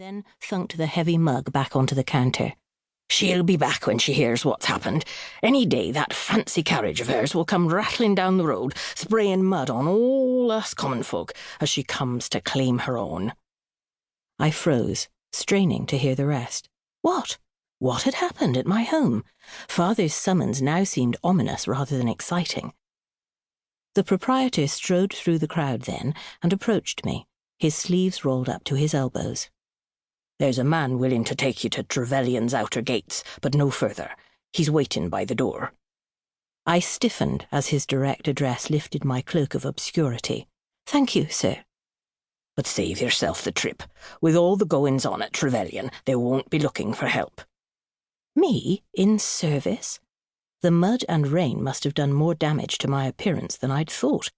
then thunked the heavy mug back onto the counter. "She'll be back when she hears what's happened. Any day that fancy carriage of hers will come rattling down the road, spraying mud on all us common folk as she comes to claim her own." I froze, straining to hear the rest. What? What had happened at my home? Father's summons now seemed ominous rather than exciting. The proprietor strode through the crowd then and approached me, his sleeves rolled up to his elbows. "There's a man willing to take you to Trevelyan's outer gates, but no further. He's waiting by the door." I stiffened as his direct address lifted my cloak of obscurity. "Thank you, sir." "But save yourself the trip. With all the goings-on at Trevelyan, they won't be looking for help." Me? In service? The mud and rain must have done more damage to my appearance than I'd thought.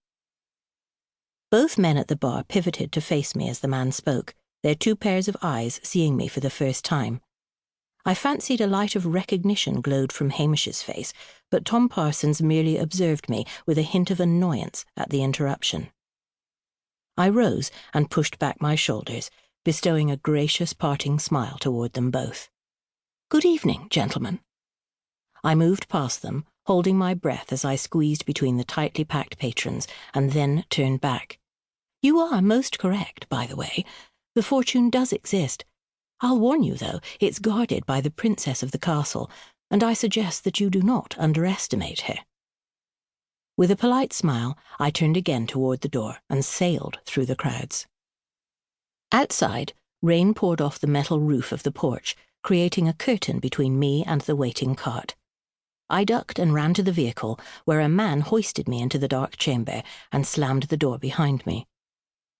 Both men at the bar pivoted to face me as the man spoke, their two pairs of eyes seeing me for the first time. I fancied a light of recognition glowed from Hamish's face, but Tom Parsons merely observed me with a hint of annoyance at the interruption. I rose and pushed back my shoulders, bestowing a gracious parting smile toward them both. "Good evening, gentlemen." I moved past them, holding my breath as I squeezed between the tightly packed patrons, and then turned back. "You are most correct, by the way. The fortune does exist. I'll warn you, though, it's guarded by the princess of the castle, and I suggest that you do not underestimate her." With a polite smile, I turned again toward the door and sailed through the crowds. Outside, rain poured off the metal roof of the porch, creating a curtain between me and the waiting cart. I ducked and ran to the vehicle, where a man hoisted me into the dark chamber and slammed the door behind me.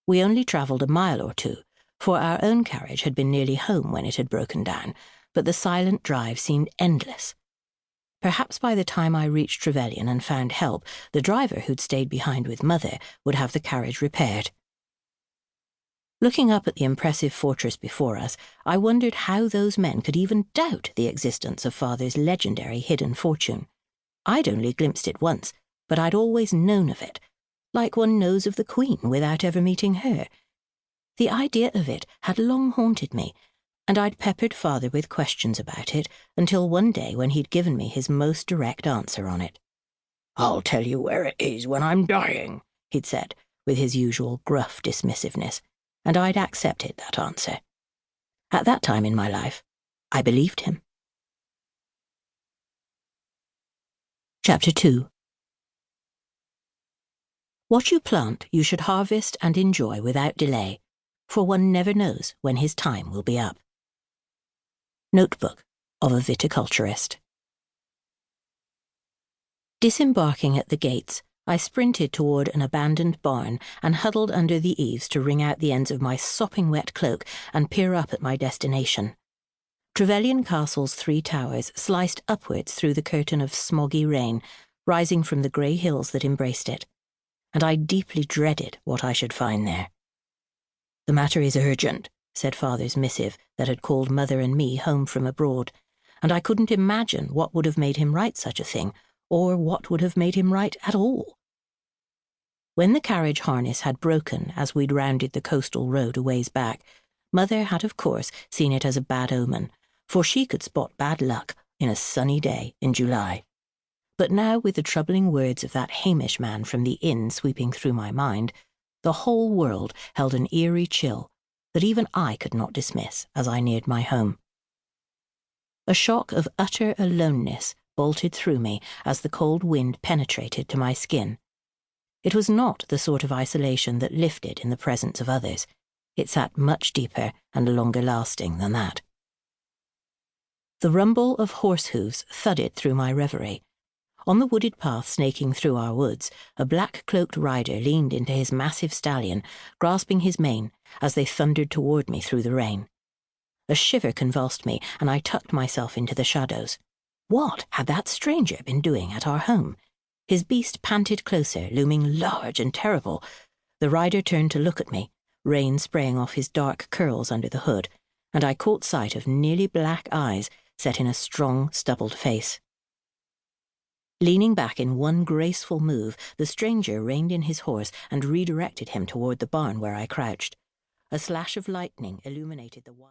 We only travelled a mile or two, for our own carriage had been nearly home when it had broken down, but the silent drive seemed endless. Perhaps by the time I reached Trevelyan and found help, the driver who'd stayed behind with Mother would have the carriage repaired. Looking up at the impressive fortress before us, I wondered how those men could even doubt the existence of Father's legendary hidden fortune. I'd only glimpsed it once, but I'd always known of it, like one knows of the Queen without ever meeting her. The idea of it had long haunted me, and I'd peppered Father with questions about it until one day when he'd given me his most direct answer on it. "I'll tell you where it is when I'm dying," he'd said, with his usual gruff dismissiveness, and I'd accepted that answer. At that time in my life, I believed him. Chapter 2. What you plant, you should harvest and enjoy without delay, for one never knows when his time will be up. Notebook of a Viticulturist. Disembarking at the gates, I sprinted toward an abandoned barn and huddled under the eaves to wring out the ends of my sopping wet cloak and peer up at my destination. Trevelyan Castle's 3 towers sliced upwards through the curtain of smoggy rain, rising from the grey hills that embraced it, and I deeply dreaded what I should find there. "The matter is urgent," said Father's missive that had called Mother and me home from abroad, and I couldn't imagine what would have made him write such a thing, or what would have made him write at all. When the carriage harness had broken as we'd rounded the coastal road a ways back, Mother had of course seen it as a bad omen, for she could spot bad luck in a sunny day in July. But now, with the troubling words of that Hamish man from the inn sweeping through my mind, the whole world held an eerie chill that even I could not dismiss as I neared my home. A shock of utter aloneness bolted through me as the cold wind penetrated to my skin. It was not the sort of isolation that lifted in the presence of others. It sat much deeper and longer lasting than that. The rumble of horse hooves thudded through my reverie. On the wooded path snaking through our woods, a black-cloaked rider leaned into his massive stallion, grasping his mane as they thundered toward me through the rain. A shiver convulsed me, and I tucked myself into the shadows. What had that stranger been doing at our home? His beast panted closer, looming large and terrible. The rider turned to look at me, rain spraying off his dark curls under the hood, and I caught sight of nearly black eyes set in a strong, stubbled face. Leaning back in one graceful move, the stranger reined in his horse and redirected him toward the barn where I crouched. A slash of lightning illuminated the white.